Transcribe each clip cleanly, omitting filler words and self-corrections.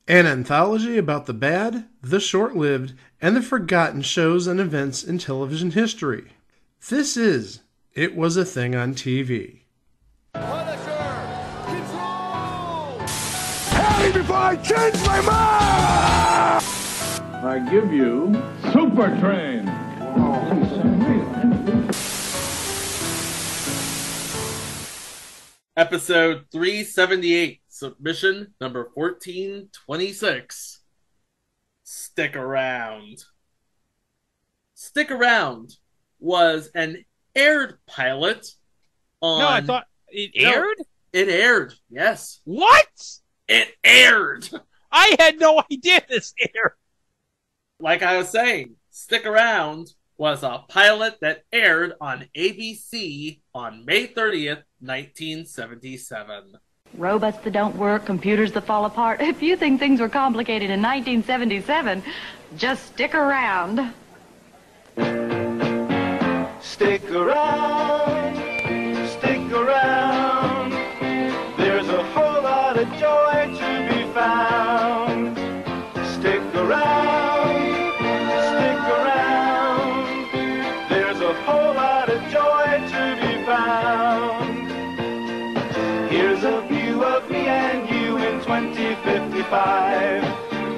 An anthology about the bad, the short-lived, and the forgotten shows and events in television history. This is It Was a Thing on TV. Punisher! Control! Tell me before I change my mind! I give you Super Train. Episode 378, submission number 1426. Stick Around. Stick Around was an aired pilot on... No, I thought it aired? No, it aired, yes. What? It aired! I had no idea this aired. Like I was saying, Stick Around was a pilot that aired on ABC on May 30th, 1977. Robots that don't work, computers that fall apart. If you think things were complicated in 1977, just stick around. Stick around, stick around. There's a whole lot of joy to be found. Stick around, stick around. There's a whole lot of joy to be found. Here's a view of me and you in 2055.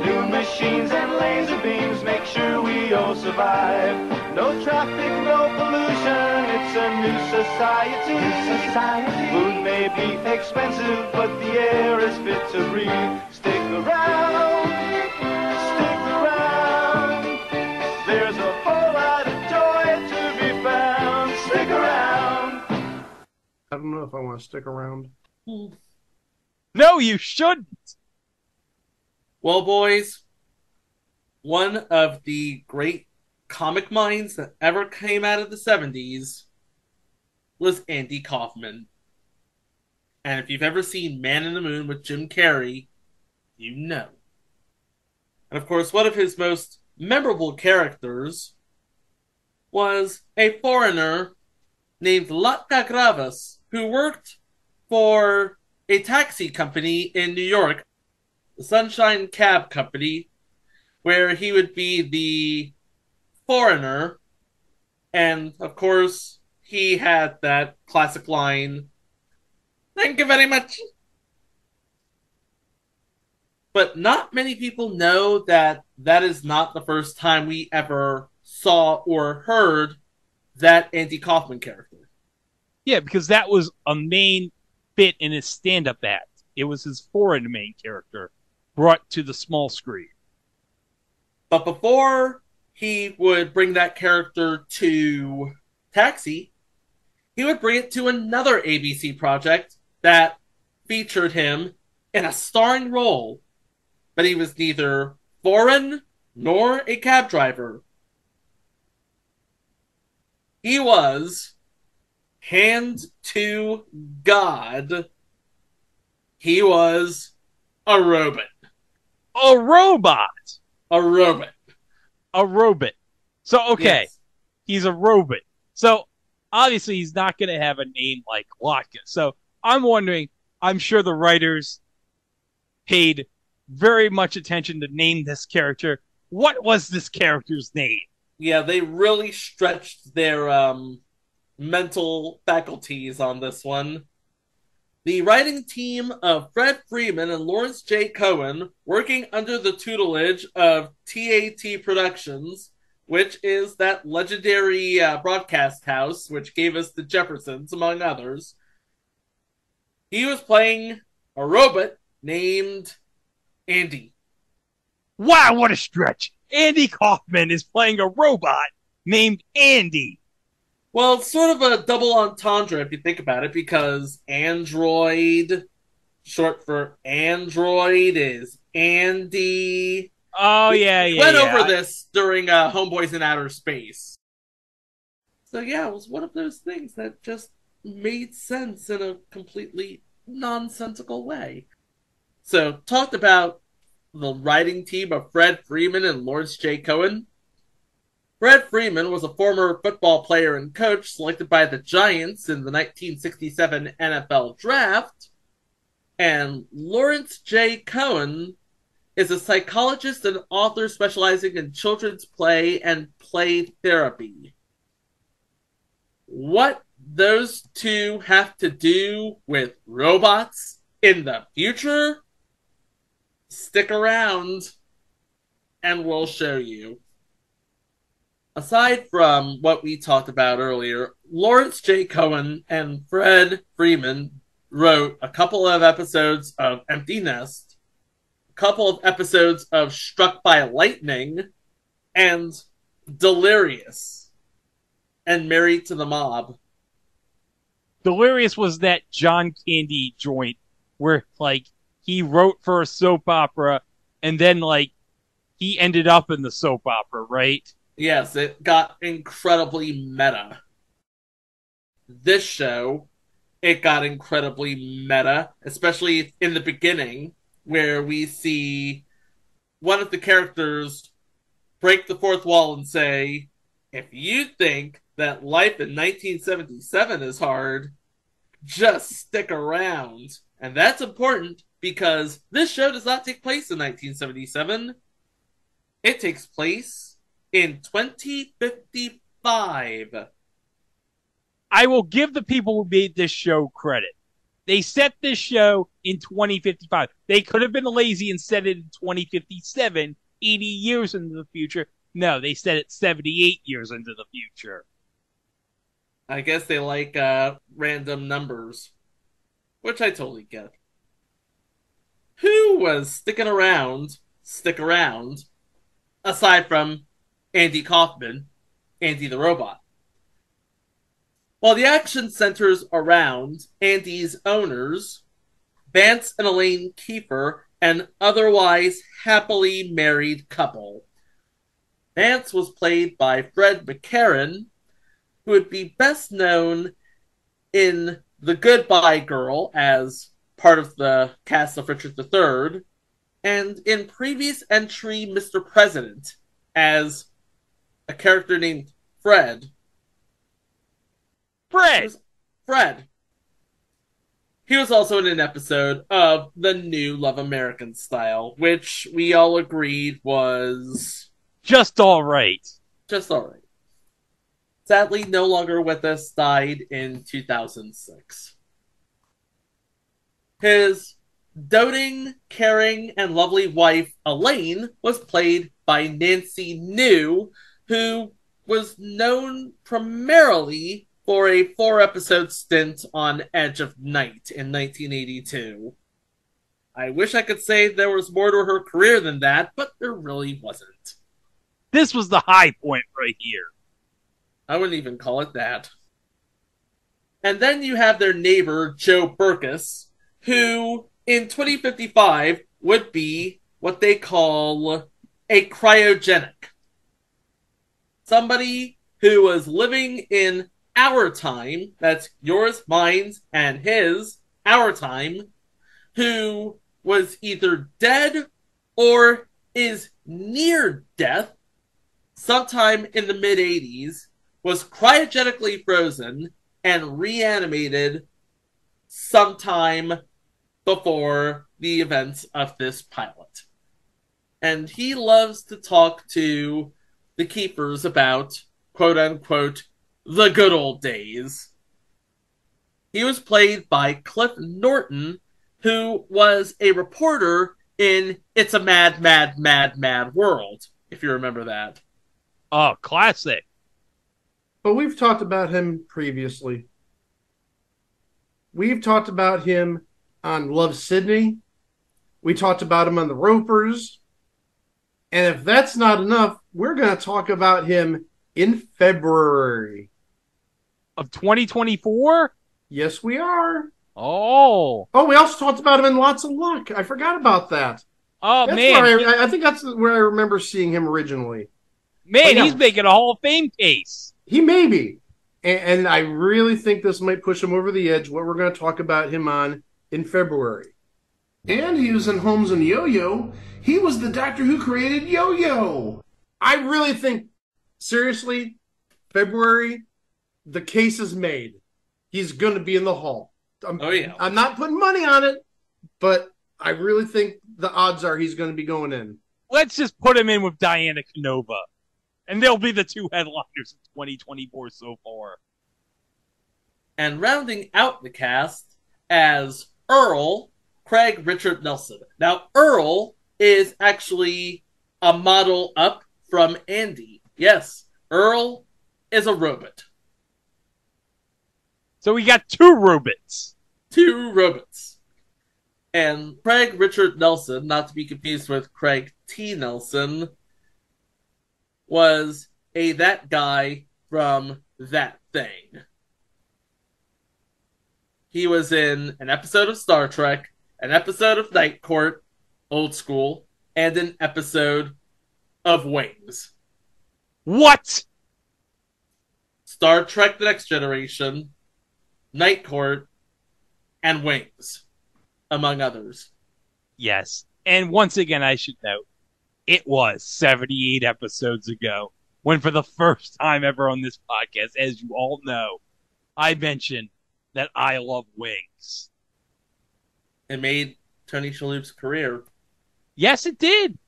New machines and laser beams make sure we all survive. No traffic, no pollution, it's a new society. Food may be expensive, but the air is fit to breathe. Stick around, stick around. There's a whole lot of joy to be found. Stick around. I don't know if I want to stick around. No, you shouldn't. Well, boys, one of the great comic minds that ever came out of the 70s was Andy Kaufman. And if you've ever seen Man in the Moon with Jim Carrey, you know. And of course, one of his most memorable characters was a foreigner named Latka Gravas, who worked for a taxi company in New York, the Sunshine Cab Company, where he would be the foreigner, and of course he had that classic line, "Thank you very much." But not many people know that that is not the first time we ever saw or heard that Andy Kaufman character. Yeah, because that was a main bit in his stand-up act. It was his foreign main character brought to the small screen. But before he would bring that character to Taxi, he would bring it to another ABC project that featured him in a starring role, but he was neither foreign nor a cab driver. He was, hand to God, he was a robot. A robot! A robot. A robot. So, okay, Yes. He's a robot. So, obviously, he's not going to have a name like Latka. So, I'm wondering, I'm sure the writers paid very much attention to name this character. What was this character's name? Yeah, they really stretched their mental faculties on this one. The writing team of Fred Freeman and Lawrence J. Cohen, working under the tutelage of TAT Productions, which is that legendary broadcast house which gave us the Jeffersons, among others. He was playing a robot named Andy. Wow, what a stretch! Andy Kaufman is playing a robot named Andy. Well, it's sort of a double entendre if you think about it, because Android, short for Android, is Andy. Oh, yeah. Went over this during Homeboys in Outer Space. So yeah, it was one of those things that just made sense in a completely nonsensical way. So, talked about the writing team of Fred Freeman and Lawrence J. Cohen. Fred Freeman was a former football player and coach selected by the Giants in the 1967 NFL Draft, and Lawrence J. Cohen is a psychologist and author specializing in children's play and play therapy. What those two have to do with robots in the future? Stick around and we'll show you. Aside from what we talked about earlier, Lawrence J. Cohen and Fred Freeman wrote a couple of episodes of Empty Nest, a couple of episodes of Struck by Lightning, and Delirious, and Married to the Mob. Delirious was that John Candy joint where, like, he wrote for a soap opera and then, like, he ended up in the soap opera, right? Yes, it got incredibly meta. This show, it got incredibly meta, especially in the beginning, where we see one of the characters break the fourth wall and say, if you think that life in 1977 is hard, just stick around. And that's important because this show does not take place in 1977. It takes place in 2055. I will give the people who made this show credit. They set this show in 2055. They could have been lazy and set it in 2057, 80 years into the future. No, they set it 78 years into the future. I guess they like random numbers, which I totally get. Who was sticking around, aside from Andy Kaufman, Andy the Robot? While the action centers around Andy's owners, Vance and Elaine Kiefer, an otherwise happily married couple. Vance was played by Fred McCarran, who would be best known in The Goodbye Girl as part of the cast of Richard III, and in previous entry Mr. President as a character named Fred. Fred. He was also in an episode of the new Love American Style, which we all agreed was just all right. Sadly, no longer with us, died in 2006. His doting, caring, and lovely wife, Elaine, was played by Nancy New, who was known primarily for a 4-episode stint on Edge of Night in 1982. I wish I could say there was more to her career than that, but there really wasn't. This was the high point right here. I wouldn't even call it that. And then you have their neighbor, Joe Burkus, who in 2055 would be what they call a cryogenic. Somebody who was living in our time, that's yours, mine, and his, our time, who was either dead or is near death sometime in the mid-80s, was cryogenically frozen and reanimated sometime before the events of this pilot. And he loves to talk to the keepers about, quote-unquote, the good old days. He was played by Cliff Norton, who was a reporter in It's a Mad, Mad, Mad, Mad World, if you remember that. Oh, classic. But we've talked about him previously. We've talked about him on Love Sydney. We talked about him on The Ropers. And if that's not enough, we're going to talk about him in February. Of 2024? Yes, we are. Oh. Oh, we also talked about him in Lots of Luck. I forgot about that. Oh, that's man. I think that's where I remember seeing him originally. Man, yeah, he's making a Hall of Fame case. He may be. And I really think this might push him over the edge, what we're going to talk about him on in February. And he was in Holmes and Yo-Yo. He was the doctor who created Yo-Yo. I really think, seriously, February, the case is made. He's going to be in the Hall. I'm not putting money on it, but I really think the odds are he's going to be going in. Let's just put him in with Diana Canova, and they'll be the two headliners of 2024 so far. And rounding out the cast as Earl, Craig Richard Nelson. Now, Earl is actually a model up from Andy. Yes, Earl is a robot. So we got two robots. Two robots. And Craig Richard Nelson, not to be confused with Craig T. Nelson, was that guy from That Thing. He was in an episode of Star Trek, an episode of Night Court, old school, and an episode of Wings. What? Star Trek The Next Generation, Night Court, and Wings, among others. Yes. And once again, I should note, it was 78 episodes ago when, for the first time ever on this podcast, as you all know, I mentioned that I love Wings. It made Tony Shalhoub's career. Yes, it did.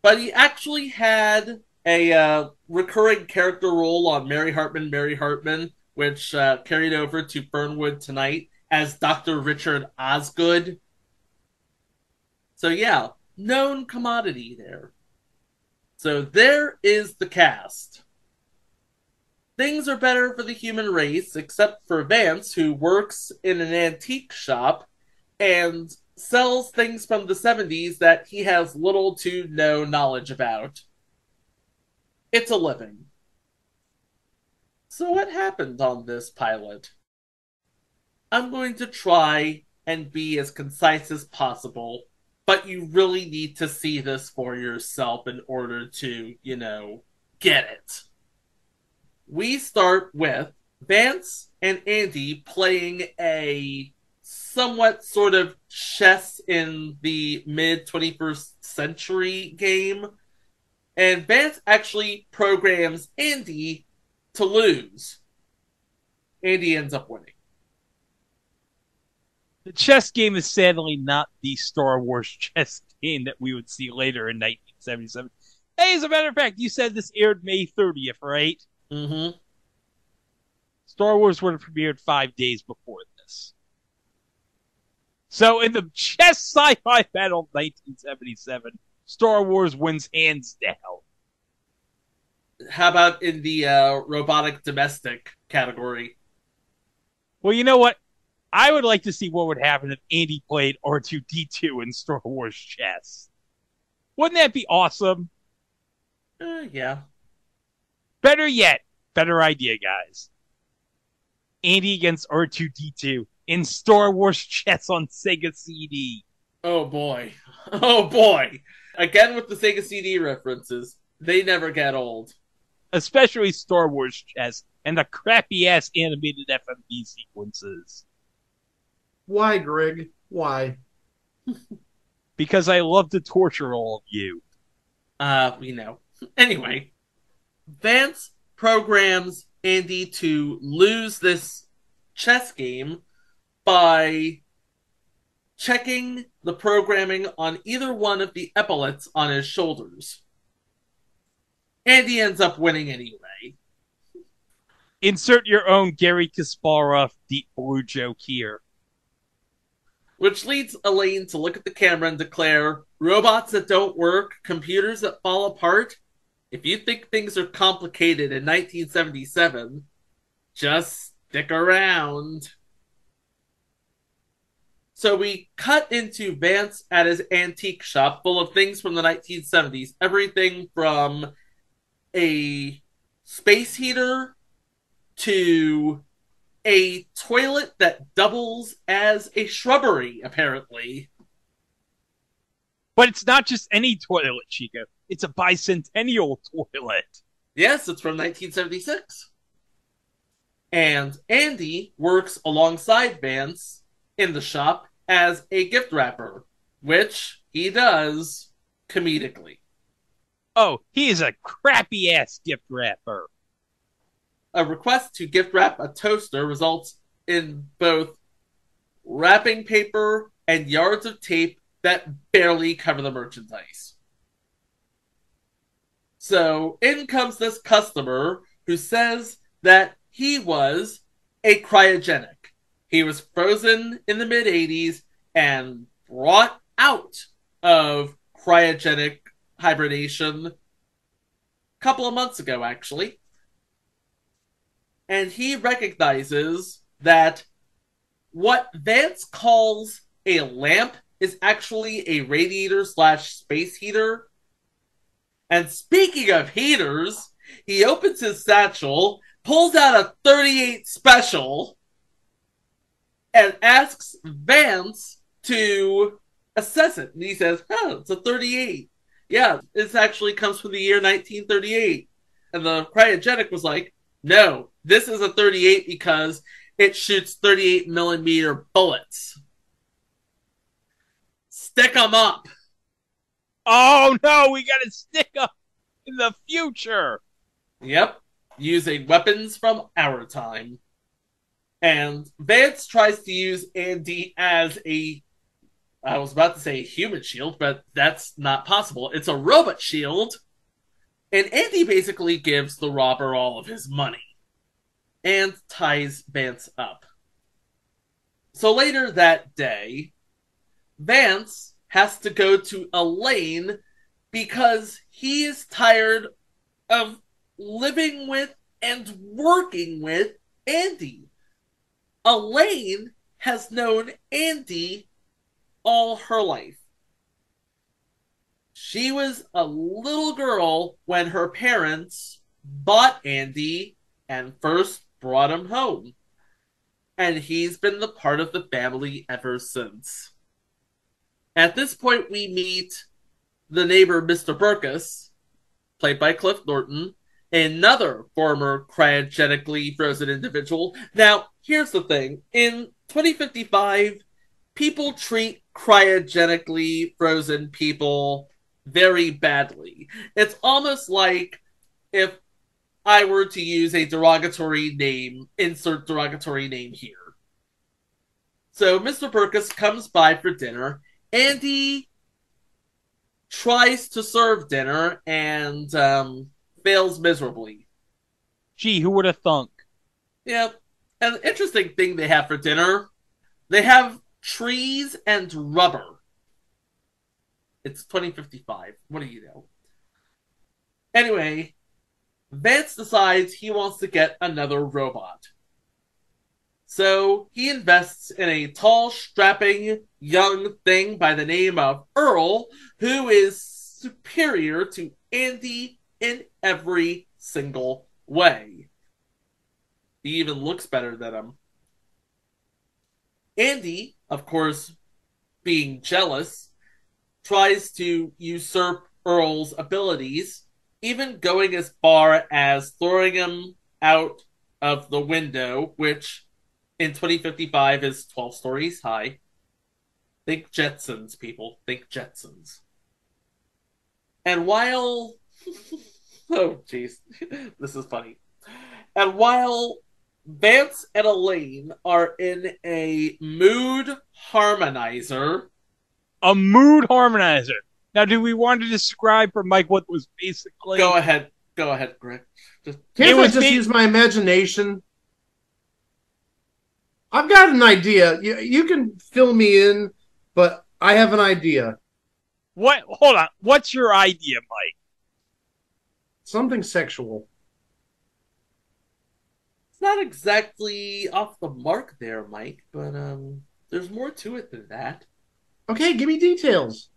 But he actually had a recurring character role on Mary Hartman, which carried over to Fernwood Tonight as Dr. Richard Osgood. So yeah, known commodity there. So there is the cast. Things are better for the human race, except for Vance, who works in an antique shop and sells things from the 70s that he has little to no knowledge about. It's a living. So what happened on this pilot? I'm going to try and be as concise as possible, but you really need to see this for yourself in order to, get it. We start with Vance and Andy playing a somewhat sort of chess in the mid-21st century game. And Vance actually programs Andy to lose. Andy ends up winning. The chess game is sadly not the Star Wars chess game that we would see later in 1977. Hey, as a matter of fact, you said this aired May 30th, right? Mm-hmm. Star Wars would have premiered 5 days before this. So in the chess sci-fi battle of 1977, Star Wars wins hands down. How about in the robotic domestic category? Well, you know what? I would like to see what would happen if Andy played R2-D2 in Star Wars chess. Wouldn't that be awesome? Yeah. Better yet, better idea, guys. Andy against R2-D2 in Star Wars chess on Sega CD. Oh boy. Oh boy. Again with the Sega CD references. They never get old. Especially Star Wars chess and the crappy-ass animated FMV sequences. Why, Greg? Why? Because I love to torture all of you. We know. Anyway, Vance programs Andy to lose this chess game by checking the programming on either one of the epaulets on his shoulders. Andy ends up winning anyway. Insert your own Gary Kasparov Deep Blue joke here. Which leads Elaine to look at the camera and declare, robots that don't work, computers that fall apart. If you think things are complicated in 1977, just stick around. So we cut into Vance at his antique shop full of things from the 1970s. Everything from a space heater to a toilet that doubles as a shrubbery, apparently. But it's not just any toilet, Chico. It's a bicentennial toilet. Yes, it's from 1976. And Andy works alongside Vance in the shop as a gift wrapper, which he does comedically. Oh, he is a crappy-ass gift wrapper. A request to gift wrap a toaster results in both wrapping paper and yards of tape that barely cover the merchandise. So in comes this customer who says that he was a cryogenic. He was frozen in the mid 80s and brought out of cryogenic hibernation a couple of months ago, actually. And he recognizes that what Vance calls a lamp is actually a radiator slash space heater. And speaking of heaters, he opens his satchel, pulls out a 38 special, and asks Vance to assess it. And he says, oh, it's a 38. Yeah, this actually comes from the year 1938. And the cryogenic was like, no, this is a 38 because it shoots 38 millimeter bullets. Stick them up. Oh no, we gotta stick up in the future. Yep, using weapons from our time. And Vance tries to use Andy as I was about to say a human shield, but that's not possible. It's a robot shield. And Andy basically gives the robber all of his money and ties Vance up. So later that day, Vance has to go to Elaine because he is tired of living with and working with Andy. Elaine has known Andy all her life. She was a little girl when her parents bought Andy and first brought him home. And he's been the part of the family ever since. At this point, we meet the neighbor, Mr. Burkus, played by Cliff Norton, another former cryogenically frozen individual. Now, here's the thing. In 2055, people treat cryogenically frozen people very badly. It's almost like if I were to use a derogatory name, insert derogatory name here. So Mr. Burkus comes by for dinner. Andy tries to serve dinner and fails miserably. Gee, who would have thunk? Yeah, an interesting thing they have for dinner. They have trees and rubber. It's 2055. What do you know? Anyway, Vance decides he wants to get another robot. So he invests in a tall, strapping young thing by the name of Earl, who is superior to Andy in every single way. He even looks better than him. Andy, of course, being jealous, tries to usurp Earl's abilities, even going as far as throwing him out of the window, which in 2055 is 12 stories high. Think Jetsons, people. Think Jetsons. And while... oh, jeez. This is funny. And while Vance and Elaine are in a mood harmonizer... A mood harmonizer. Now, do we want to describe for Mike what was basically... Go ahead, Greg. Can't I just use my imagination? I've got an idea. You can fill me in, but I have an idea. What? Hold on. What's your idea, Mike? Something sexual. It's not exactly off the mark there, Mike, but there's more to it than that. Okay, give me details.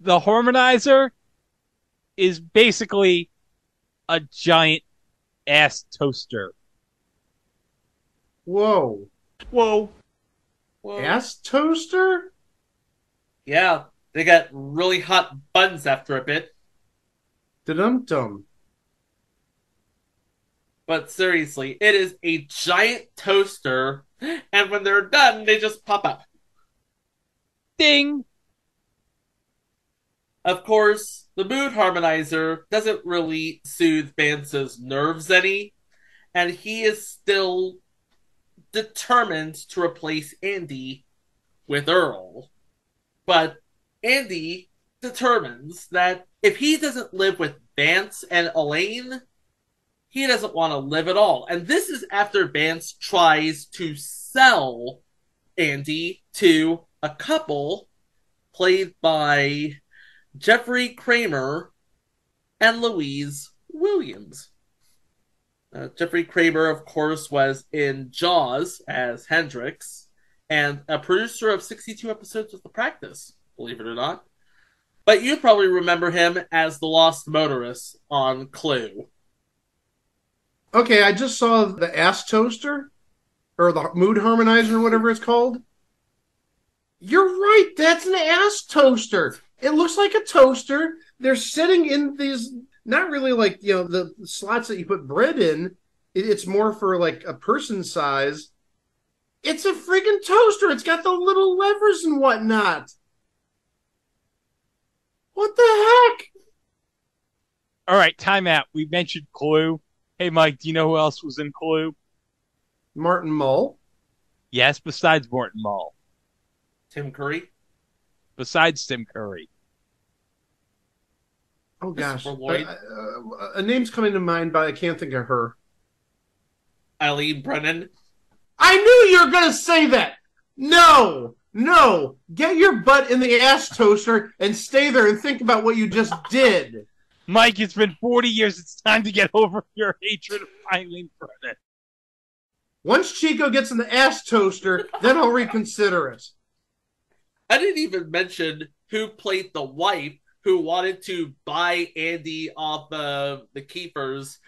The harmonizer is basically a giant ass toaster. Whoa. Whoa. Ass toaster? Yeah, they got really hot buns after a bit. Dum-dum. But seriously, it is a giant toaster, and when they're done, they just pop up. Ding! Of course, the mood harmonizer doesn't really soothe Vance's nerves any, and he is still determined to replace Andy with Earl. But Andy determines that if he doesn't live with Vance and Elaine, he doesn't want to live at all. And this is after Vance tries to sell Andy to a couple played by Jeffrey Kramer and Louise Williams. Jeffrey Kramer, of course, was in Jaws as Hendrix and a producer of 62 episodes of The Practice, believe it or not. But you probably remember him as the Lost Motorist on Clue. Okay, I just saw the ass toaster, or the mood harmonizer, whatever it's called. You're right, that's an ass toaster. It looks like a toaster. They're sitting in these, not really like, the slots that you put bread in. It's more for like a person size. It's a friggin' toaster. It's got the little levers and whatnot. What the heck? All right, time out. We mentioned Clue. Hey, Mike, do you know who else was in Clue? Martin Mull. Yes, besides Morton Mull. Tim Curry. Besides Tim Curry. Oh, gosh. Lloyd. A name's coming to mind, but I can't think of her. Eileen Brennan. I knew you were going to say that. No. Get your butt in the ass toaster and stay there and think about what you just did. Mike, it's been 40 years. It's time to get over your hatred of Eileen Brennan. Once Chico gets in the ass toaster, then I'll reconsider it. I didn't even mention who played the wife who wanted to buy Andy off the keepers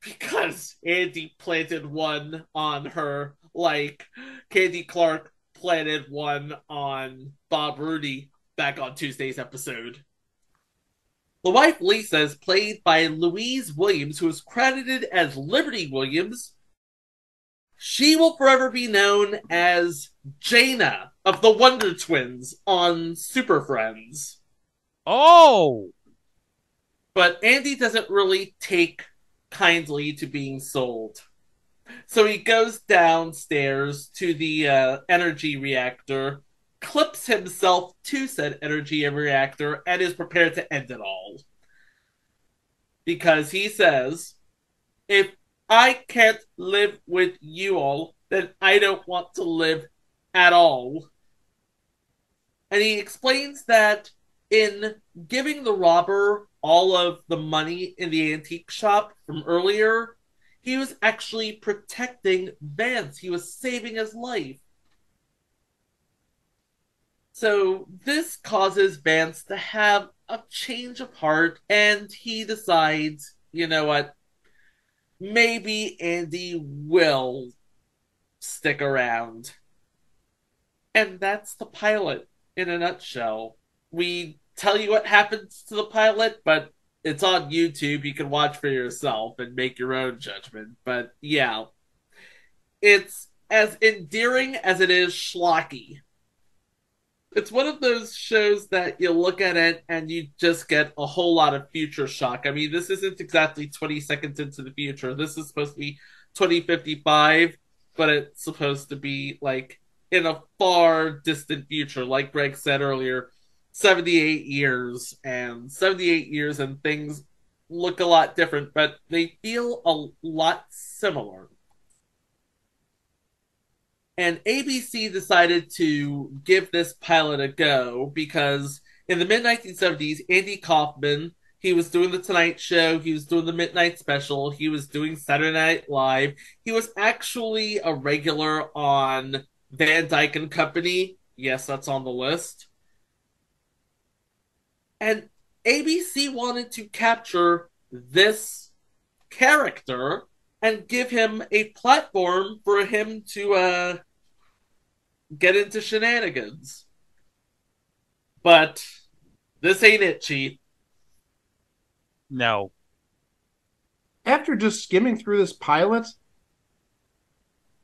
because Andy planted one on her, like Candy Clark planted one on Bob Rooney back on Tuesday's episode. The wife, Lisa, is played by Louise Williams, who is credited as Liberty Williams. She will forever be known as Jaina of the Wonder Twins on Super Friends. Oh! But Andy doesn't really take kindly to being sold. So he goes downstairs to the energy reactor, clips himself to said energy reactor, and is prepared to end it all. Because he says, if I can't live with you all, then I don't want to live at all. And he explains that in giving the robber all of the money in the antique shop from earlier, he was actually protecting Vance. He was saving his life. So this causes Vance to have a change of heart, and he decides, you know what, maybe Andy will stick around. And that's the pilot in a nutshell. We tell you what happens to the pilot, but it's on YouTube. You can watch for yourself and make your own judgment. But yeah, it's as endearing as it is schlocky. It's one of those shows that you look at it and you just get a whole lot of future shock. I mean, this isn't exactly 20 seconds into the future. This is supposed to be 2055, but it's supposed to be like in a far distant future. Like Greg said earlier, 78 years and things look a lot different, but they feel a lot similar. And ABC decided to give this pilot a go because in the mid-1970s, Andy Kaufman, he was doing The Tonight Show, he was doing The Midnight Special, he was doing Saturday Night Live. He was actually a regular on Van Dyke and Company. Yes, that's on the list. And ABC wanted to capture this character and give him a platform for him to get into shenanigans. But this ain't it, Chief. No. After just skimming through this pilot,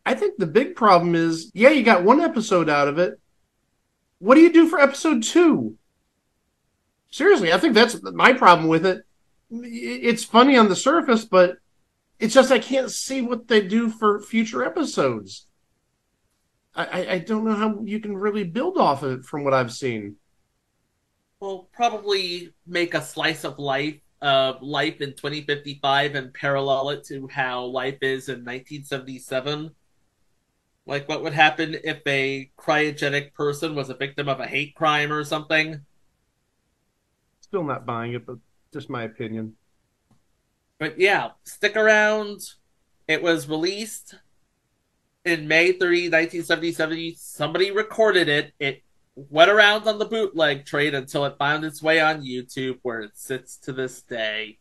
I think the big problem is, yeah, you got one episode out of it. What do you do for episode 2? Seriously, I think that's my problem with it. It's funny on the surface, but it's just I can't see what they do for future episodes. I don't know how you can really build off of it from what I've seen. We'll probably make a slice of life in 2055 and parallel it to how life is in 1977. Like what would happen if a cryogenic person was a victim of a hate crime or something. Still not buying it, but just my opinion. But yeah, stick around. It was released in May 30, 1977. Somebody recorded it. It went around on the bootleg trade until it found its way on YouTube, where it sits to this day.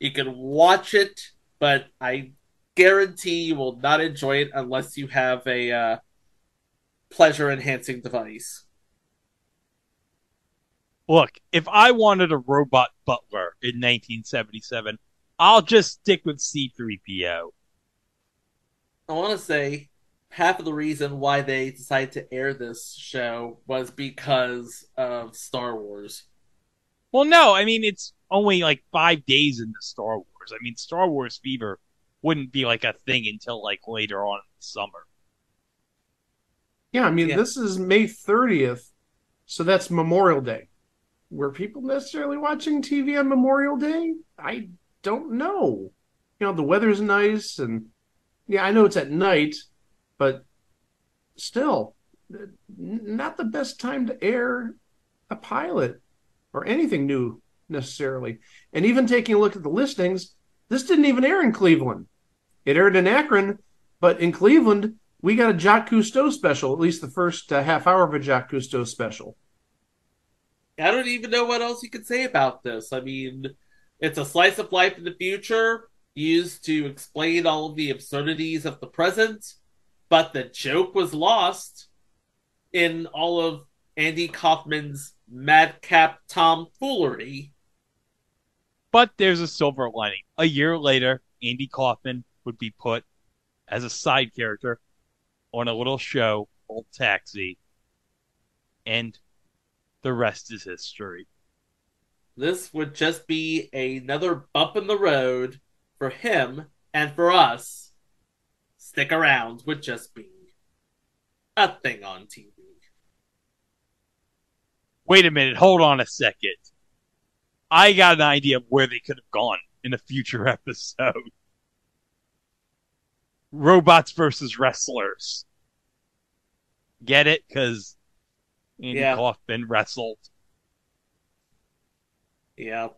You can watch it, but I guarantee you will not enjoy it unless you have a pleasure enhancing device. Look, if I wanted a robot butler in 1977, I'll just stick with C3PO. I want to say half of the reason why they decided to air this show was because of Star Wars. Well, no, I mean, it's only like 5 days into Star Wars. I mean, Star Wars fever wouldn't be like a thing until like later on in the summer. Yeah, I mean, Yeah. this is May 30th, so that's Memorial Day. Were people necessarily watching TV on Memorial Day? I don't know. The weather's nice, and yeah, I know it's at night, but still, not the best time to air a pilot or anything new necessarily. And even taking a look at the listings, this didn't even air in Cleveland. It aired in Akron, but in Cleveland, we got a Jacques Cousteau special, at least the first half hour of a Jacques Cousteau special. I don't even know what else you could say about this. I mean, it's a slice of life in the future used to explain all of the absurdities of the present, but the joke was lost in all of Andy Kaufman's madcap tomfoolery. But there's a silver lining. A year later, Andy Kaufman would be put as a side character on a little show called Taxi, and the rest is history. This would just be another bump in the road for him and for us. Stick around would just be a thing on TV. Wait a minute, hold on a second. I got an idea of where they could have gone in a future episode. Robots versus wrestlers. Get it? Because Andy Kaufman wrestled. Yeah,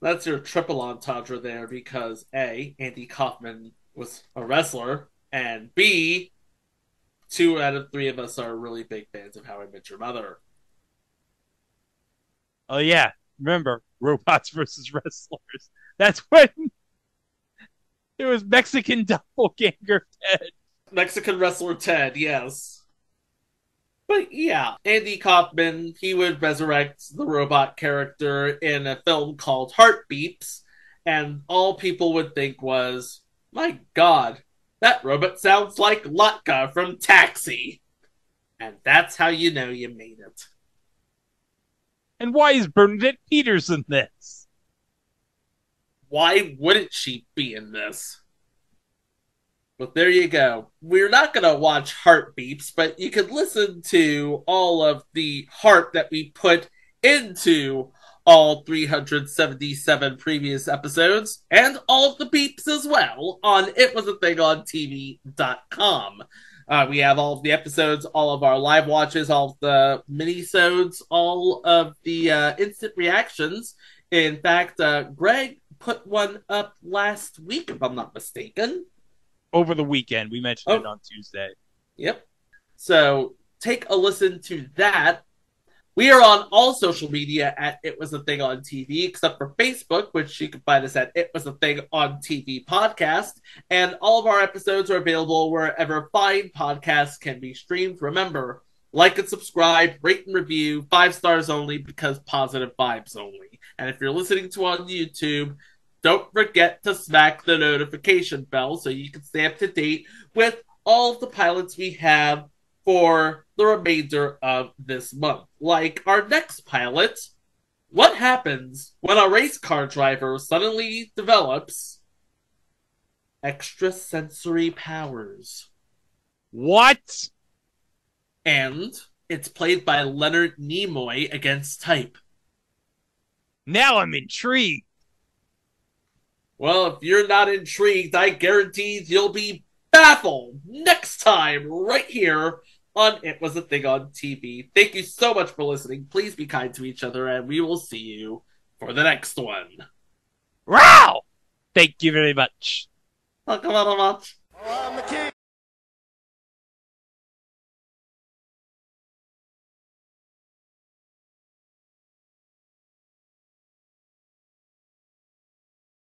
that's your triple entendre there because A, Andy Kaufman was a wrestler, and B, 2 out of 3 of us are really big fans of How I Met Your Mother. Oh, yeah. Remember, robots versus wrestlers. That's when it was Mexican doppelganger Ted. Mexican wrestler Ted, yes. But yeah, Andy Kaufman, he would resurrect the robot character in a film called Heartbeeps, and all people would think was, my god, that robot sounds like Latka from Taxi. And that's how you know you made it. And why is Bernadette Peters in this? Why wouldn't she be in this? But there you go. We're not going to watch Heartbeeps, but you can listen to all of the heart that we put into all 377 previous episodes and all of the beeps as well on itwasathingontv.com. We have all of the episodes, all of our live watches, all of the mini-sodes, all of the instant reactions. In fact, Greg put one up last week, if I'm not mistaken. Over the weekend. We mentioned it on Tuesday. Yep. So take a listen to that. We are on all social media at It Was a Thing on TV, except for Facebook, which you can find us at It Was a Thing on TV podcast. And all of our episodes are available wherever fine podcasts can be streamed. Remember, like and subscribe, rate and review, 5 stars only because positive vibes only. And if you're listening to on YouTube, don't forget to smack the notification bell so you can stay up to date with all of the pilots we have for the remainder of this month. Like our next pilot, what happens when a race car driver suddenly develops extrasensory powers? What? And it's played by Leonard Nimoy against type. Now I'm intrigued. Well, if you're not intrigued, I guarantee you'll be baffled next time right here on It Was a Thing on TV. Thank you so much for listening. Please be kind to each other, and we will see you for the next one. Wow! Thank you very much. Thank you very much.